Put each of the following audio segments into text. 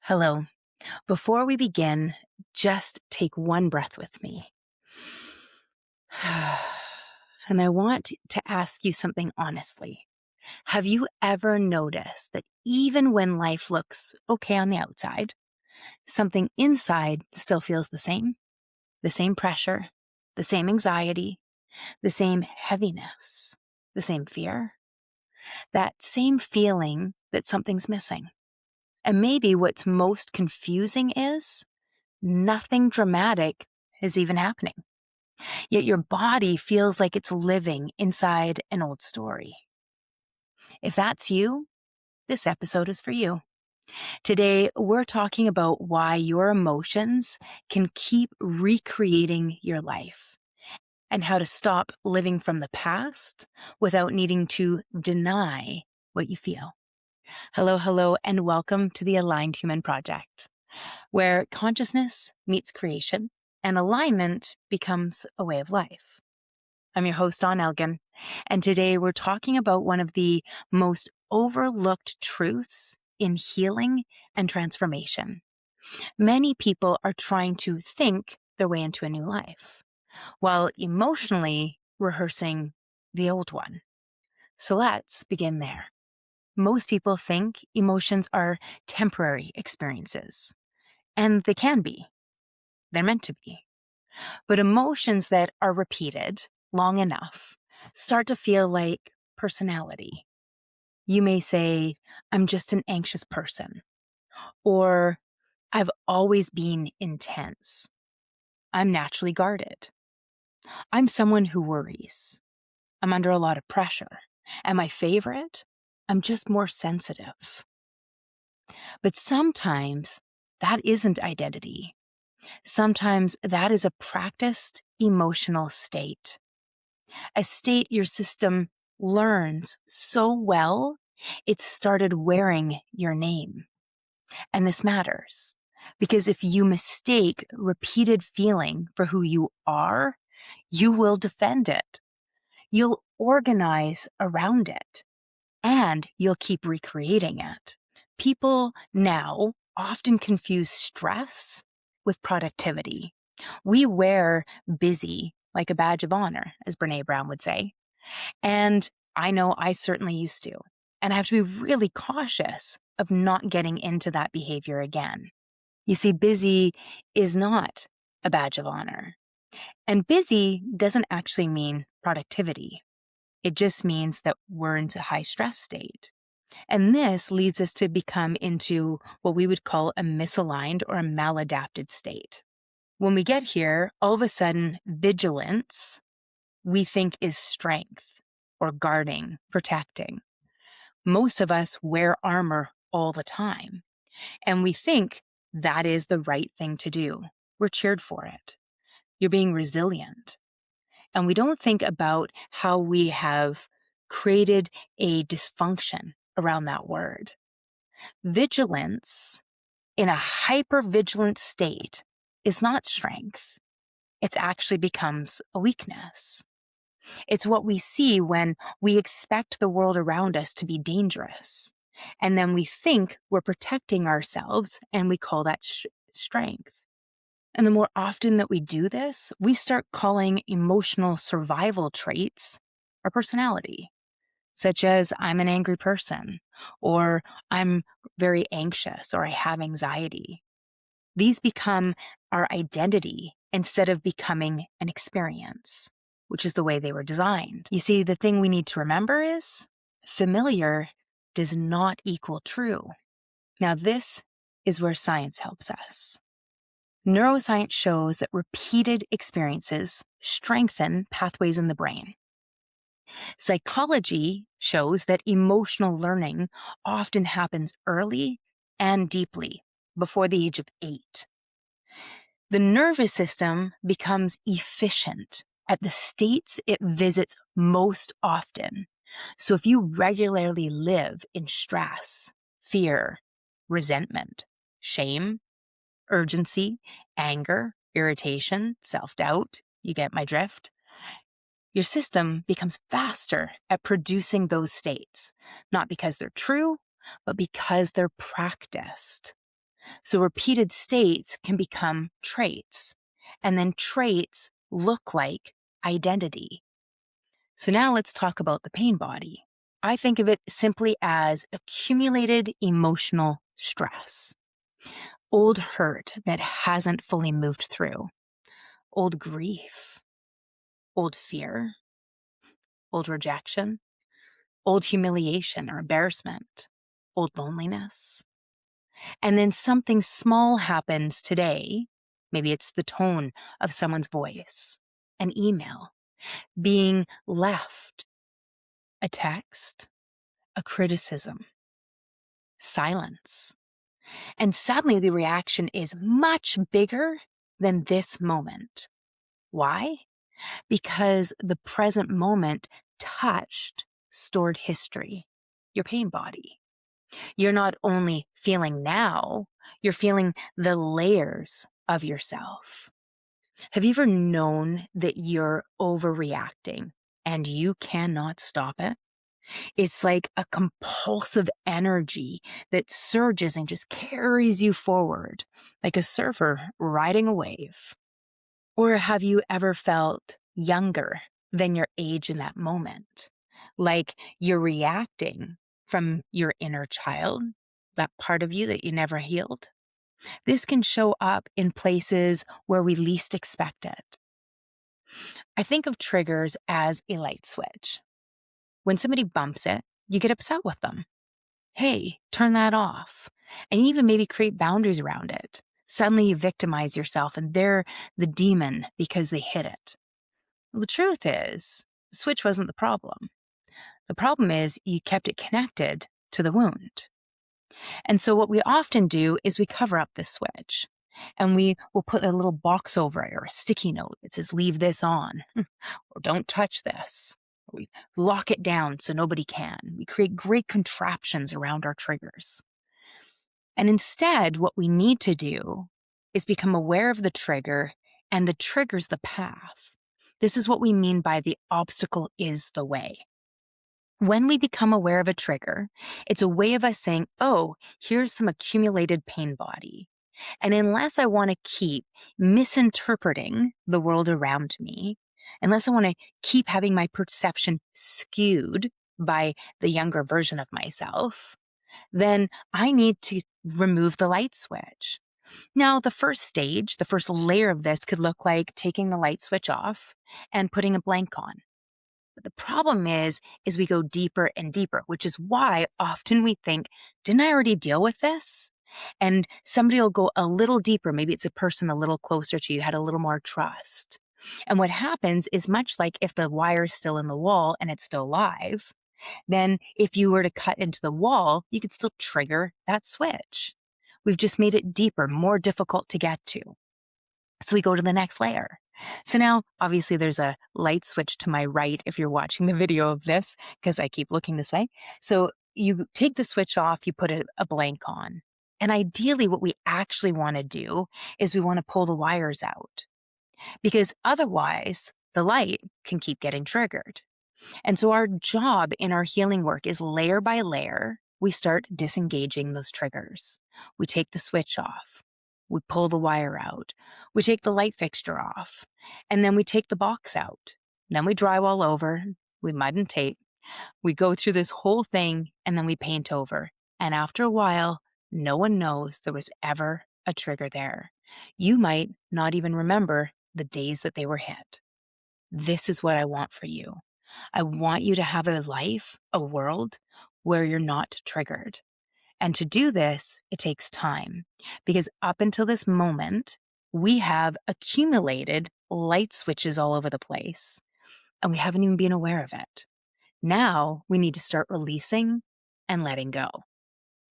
Hello. Before we begin, just take one breath with me. And I want to ask you something honestly. Have you ever noticed that even when life looks okay on the outside, something inside still feels the same? The same pressure, the same anxiety, the same heaviness, the same fear? That same feeling that something's missing. And maybe what's most confusing is nothing dramatic is even happening. Yet your body feels like it's living inside an old story. If that's you, this episode is for you. Today, we're talking about why your emotions can keep recreating your life and how to stop living from the past without needing to deny what you feel. Hello, and welcome to the Aligned Human Project, where consciousness meets creation and alignment becomes a way of life. I'm your host, Elgin, and today we're talking about one of the most overlooked truths in healing and transformation. Many people are trying to think their way into a new life, while emotionally rehearsing the old one. So let's begin there. Most people think emotions are temporary experiences, and they can be. They're meant to be. But emotions that are repeated long enough start to feel like personality. You may say, I'm just an anxious person, or I've always been intense. I'm naturally guarded. I'm someone who worries. I'm under a lot of pressure. And my favorite, I'm just more sensitive. But sometimes that isn't identity. Sometimes that is a practiced emotional state, a state your system learns so well, it started wearing your name. And this matters because if you mistake repeated feeling for who you are, you will defend it. You'll organize around it and you'll keep recreating it. People now often confuse stress with productivity. We wear busy like a badge of honor, as Brene Brown would say. And I know I certainly used to. And I have to be really cautious of not getting into that behavior again. You see, busy is not a badge of honor. And busy doesn't actually mean productivity. It just means that we're into high stress state. And this leads us to become into what we would call a misaligned or a maladapted state. When we get here, all of a sudden, vigilance we think is strength or guarding, protecting. Most of us wear armor all the time, and we think that is the right thing to do. We're cheered for it. You're being resilient. And we don't think about how we have created a dysfunction around that word. Vigilance in a hyper-vigilant state is not strength. It actually becomes a weakness. It's what we see when we expect the world around us to be dangerous. And then we think we're protecting ourselves and we call that strength. And the more often that we do this, we start calling emotional survival traits our personality, such as I'm an angry person, or I'm very anxious, or I have anxiety. These become our identity instead of becoming an experience, which is the way they were designed. You see, the thing we need to remember is familiar does not equal true. Now, this is where science helps us. Neuroscience shows that repeated experiences strengthen pathways in the brain. Psychology shows that emotional learning often happens early and deeply, before the age of 8. The nervous system becomes efficient at the states it visits most often. So if you regularly live in stress, fear, resentment, shame, urgency, anger, irritation, self-doubt, you get my drift, your system becomes faster at producing those states, not because they're true, but because they're practiced. So repeated states can become traits, and then traits look like identity. So now let's talk about the pain body. I think of it simply as accumulated emotional stress, old hurt that hasn't fully moved through, old grief, old fear, old rejection, old humiliation or embarrassment, old loneliness. And then something small happens today. Maybe it's the tone of someone's voice, an email, being left, a text, a criticism, silence. And suddenly the reaction is much bigger than this moment. Why? Because the present moment touched stored history, your pain body. You're not only feeling now, you're feeling the layers of yourself. Have you ever known that you're overreacting and you cannot stop it? It's like a compulsive energy that surges and just carries you forward, like a surfer riding a wave. Or have you ever felt younger than your age in that moment? Like you're reacting from your inner child, that part of you that you never healed? This can show up in places where we least expect it. I think of triggers as a light switch. When somebody bumps it, you get upset with them. Hey, turn that off. And even maybe create boundaries around it. Suddenly you victimize yourself and they're the demon because they hit it. Well, the truth is, the switch wasn't the problem. The problem is you kept it connected to the wound. And so what we often do is we cover up this switch and we will put a little box over it or a sticky note that says, leave this on or don't touch this. Or we lock it down so nobody can. We create great contraptions around our triggers. And instead, what we need to do is become aware of the trigger, and the trigger's the path. This is what we mean by the obstacle is the way. When we become aware of a trigger, it's a way of us saying, oh, here's some accumulated pain body. And unless I want to keep misinterpreting the world around me, unless I want to keep having my perception skewed by the younger version of myself, then I need to remove the light switch. Now, the first stage, the first layer of this could look like taking the light switch off and putting a blank on. But the problem is we go deeper and deeper, which is why often we think, didn't I already deal with this? And somebody will go a little deeper. Maybe it's a person a little closer to you, had a little more trust. And what happens is much like if the wire is still in the wall and it's still live, then if you were to cut into the wall, you could still trigger that switch. We've just made it deeper, more difficult to get to. So we go to the next layer. So now, obviously, there's a light switch to my right if you're watching the video of this, because I keep looking this way. So you take the switch off, you put a blank on. And ideally, what we actually want to do is we want to pull the wires out, because otherwise the light can keep getting triggered. And so our job in our healing work is layer by layer, we start disengaging those triggers. We take the switch off. We pull the wire out. We take the light fixture off. And then we take the box out. Then we drywall over. We mud and tape. We go through this whole thing and then we paint over. And after a while, no one knows there was ever a trigger there. You might not even remember the days that they were hit. This is what I want for you. I want you to have a life, a world where you're not triggered. And to do this, it takes time, because up until this moment, we have accumulated light switches all over the place, and we haven't even been aware of it. Now we need to start releasing and letting go.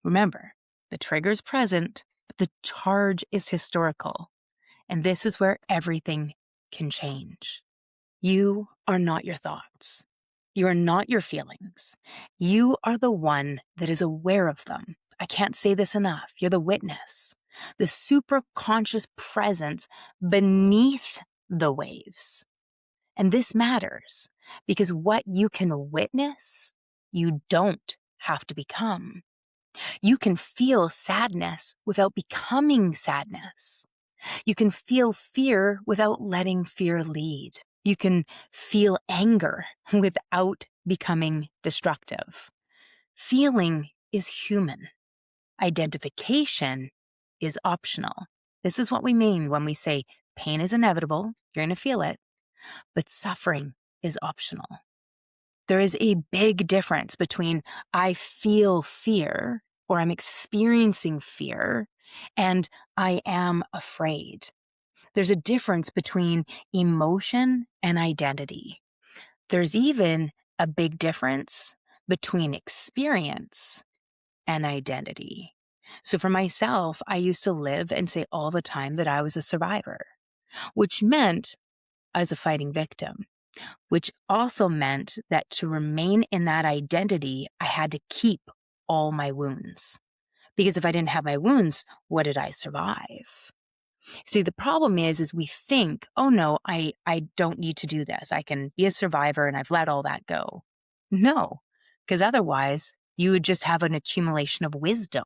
Remember, the trigger's present, but the charge is historical. And this is where everything can change. You are not your thoughts. You are not your feelings. You are the one that is aware of them. I can't say this enough. You're the witness, the super conscious presence beneath the waves. And this matters because what you can witness, you don't have to become. You can feel sadness without becoming sadness. You can feel fear without letting fear lead. You can feel anger without becoming destructive. Feeling is human. Identification is optional. This is what we mean when we say pain is inevitable, you're going to feel it, but suffering is optional. There is a big difference between I feel fear or I'm experiencing fear and I am afraid. There's a difference between emotion and identity. There's even a big difference between experience and identity. So for myself, I used to live and say all the time that I was a survivor, which meant I was a fighting victim, which also meant that to remain in that identity, I had to keep all my wounds. Because if I didn't have my wounds, what did I survive? See, the problem is we think, oh no, I don't need to do this. I can be a survivor and I've let all that go. No, because otherwise you would just have an accumulation of wisdom.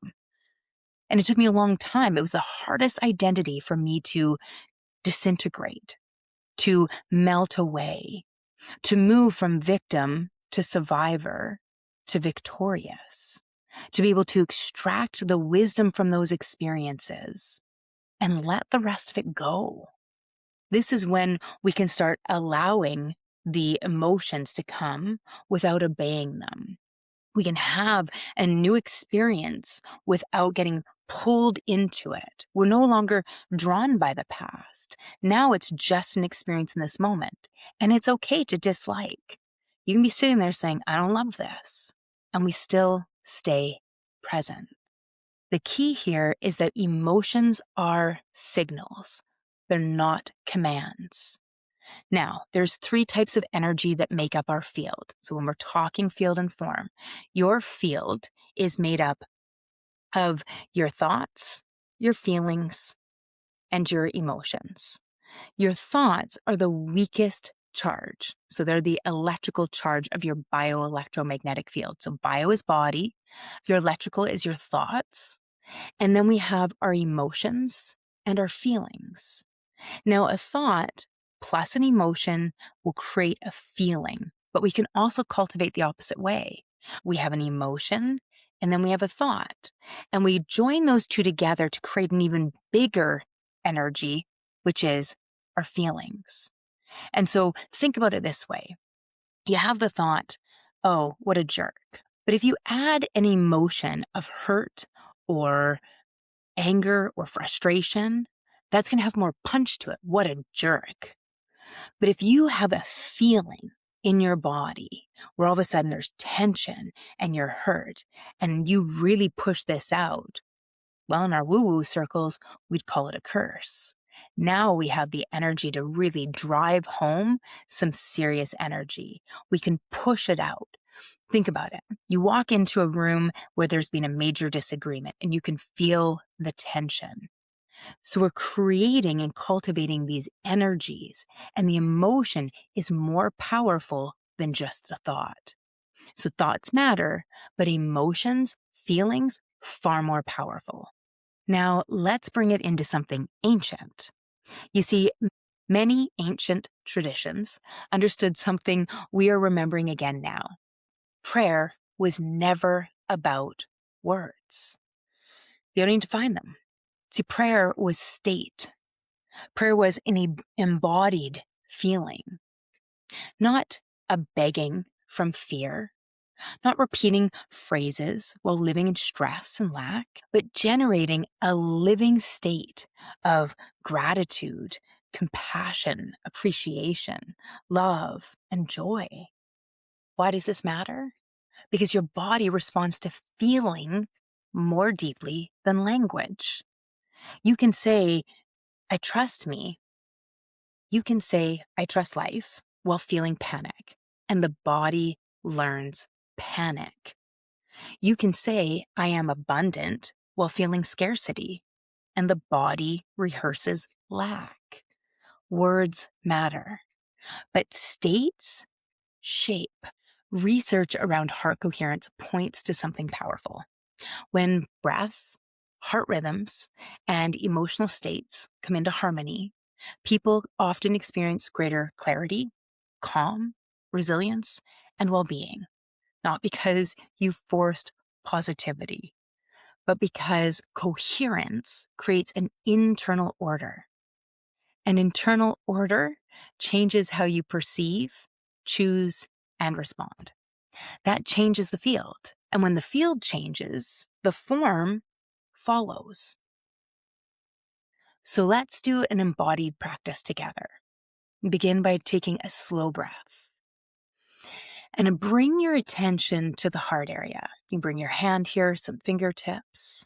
And it took me a long time. It was the hardest identity for me to disintegrate, to melt away, to move from victim to survivor to victorious, to be able to extract the wisdom from those experiences and let the rest of it go. This is when we can start allowing the emotions to come without obeying them. We can have a new experience without getting pulled into it. We're no longer drawn by the past. Now it's just an experience in this moment. And it's okay to dislike. You can be sitting there saying, I don't love this. And we still stay present. The key here is that emotions are signals. They're not commands. Now, there's 3 types of energy that make up our field. So when we're talking field and form, your field is made up of your thoughts, your feelings, and your emotions. Your thoughts are the weakest charge. So they're the electrical charge of your bioelectromagnetic field. So bio is body, your electrical is your thoughts, and then we have our emotions and our feelings. Now, a thought plus an emotion will create a feeling, but we can also cultivate the opposite way. We have an emotion and then we have a thought, and we join those two together to create an even bigger energy, which is our feelings. And so think about it this way. You have the thought, oh, what a jerk. But if you add an emotion of hurt or anger or frustration, that's going to have more punch to it. What a jerk. But if you have a feeling in your body where all of a sudden there's tension and you're hurt and you really push this out, well, in our woo-woo circles, we'd call it a curse. Now we have the energy to really drive home some serious energy. We can push it out. Think about it. You walk into a room where there's been a major disagreement and you can feel the tension. So we're creating and cultivating these energies, and the emotion is more powerful than just a thought. So thoughts matter, but emotions, feelings, far more powerful. Now let's bring it into something ancient. You see, many ancient traditions understood something we are remembering again now. Prayer was never about words. You don't need to find them. See, prayer was state. Prayer was an embodied feeling, not a begging from fear, not repeating phrases while living in stress and lack, but generating a living state of gratitude, compassion, appreciation, love, and joy. Why does this matter? Because your body responds to feeling more deeply than language. You can say, I trust me. You can say, I trust life while feeling panic, and the body learns panic. You can say, I am abundant while feeling scarcity, and the body rehearses lack. Words matter, but states shape. Research around heart coherence points to something powerful. When breath, heart rhythms, and emotional states come into harmony, people often experience greater clarity, calm, resilience, and well-being, not because you forced positivity, but because coherence creates an internal order. An internal order changes how you perceive, choose, and respond. That changes the field. And when the field changes, the form follows. So let's do an embodied practice together. Begin by taking a slow breath. And bring your attention to the heart area. You bring your hand here, some fingertips,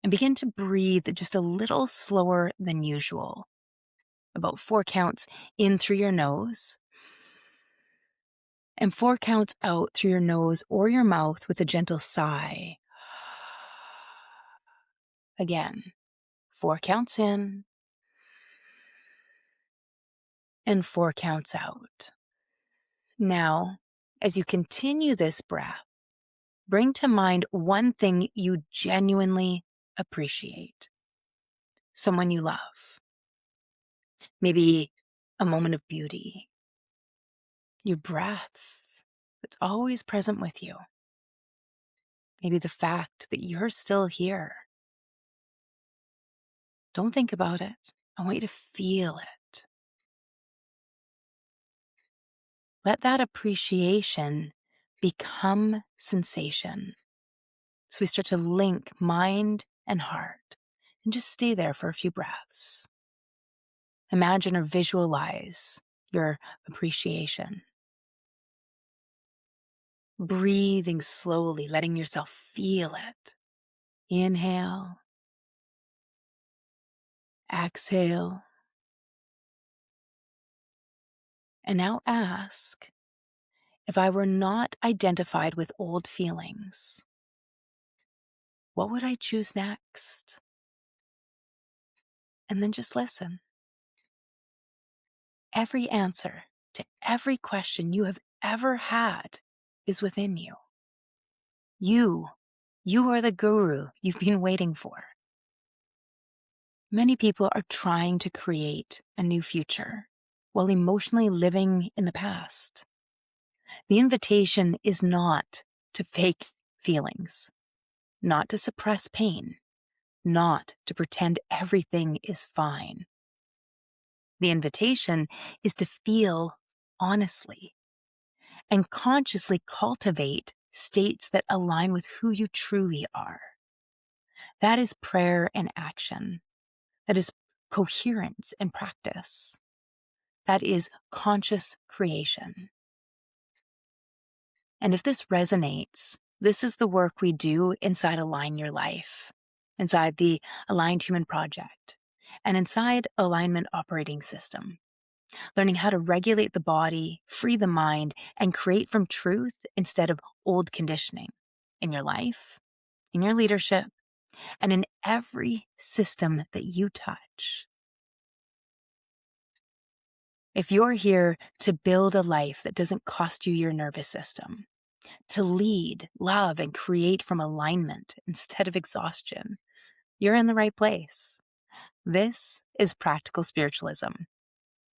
and begin to breathe just a little slower than usual. About 4 counts in through your nose, and 4 counts out through your nose or your mouth with a gentle sigh. Again, 4 counts in, and 4 counts out. Now, as you continue this breath, bring to mind one thing you genuinely appreciate. Someone you love. Maybe a moment of beauty. Your breath that's always present with you. Maybe the fact that you're still here. Don't think about it. I want you to feel it. Let that appreciation become sensation. So we start to link mind and heart and just stay there for a few breaths. Imagine or visualize your appreciation. Breathing slowly, letting yourself feel it. Inhale. Exhale. And now ask, if I were not identified with old feelings, what would I choose next? And then just listen. Every answer to every question you have ever had is within you. You are the guru you've been waiting for. Many people are trying to create a new future while emotionally living in the past. The invitation is not to fake feelings, not to suppress pain, not to pretend everything is fine. The invitation is to feel honestly and consciously cultivate states that align with who you truly are. That is prayer and action. That is coherence and practice. That is conscious creation. And if this resonates, this is the work we do inside Align Your Life, inside the Aligned Human Project, and inside Alignment Operating System. Learning how to regulate the body, free the mind, and create from truth instead of old conditioning in your life, in your leadership, and in every system that you touch. If you're here to build a life that doesn't cost you your nervous system, to lead, love, and create from alignment instead of exhaustion, you're in the right place. This is practical spiritualism.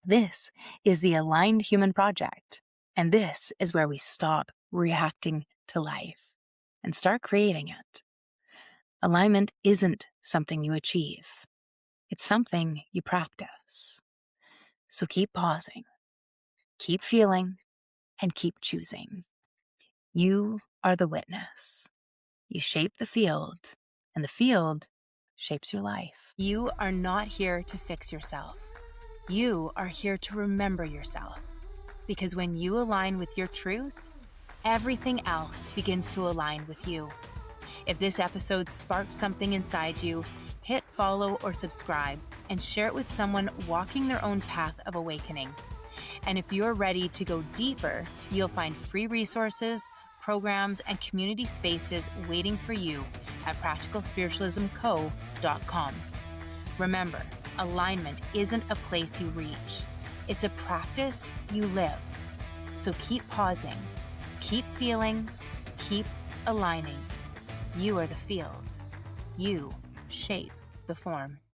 This is the Aligned Human Project. And this is where we stop reacting to life and start creating it. Alignment isn't something you achieve. It's something you practice. So keep pausing, keep feeling, and keep choosing. You are the witness. You shape the field, and the field shapes your life. You are not here to fix yourself. You are here to remember yourself. Because when you align with your truth, everything else begins to align with you. If this episode sparked something inside you, hit follow or subscribe and share it with someone walking their own path of awakening. And if you're ready to go deeper, you'll find free resources, programs, and community spaces waiting for you at practicalspiritualismco.com. Remember, alignment isn't a place you reach. It's a practice you live. So keep pausing, keep feeling, keep aligning. You are the field. You shape the form.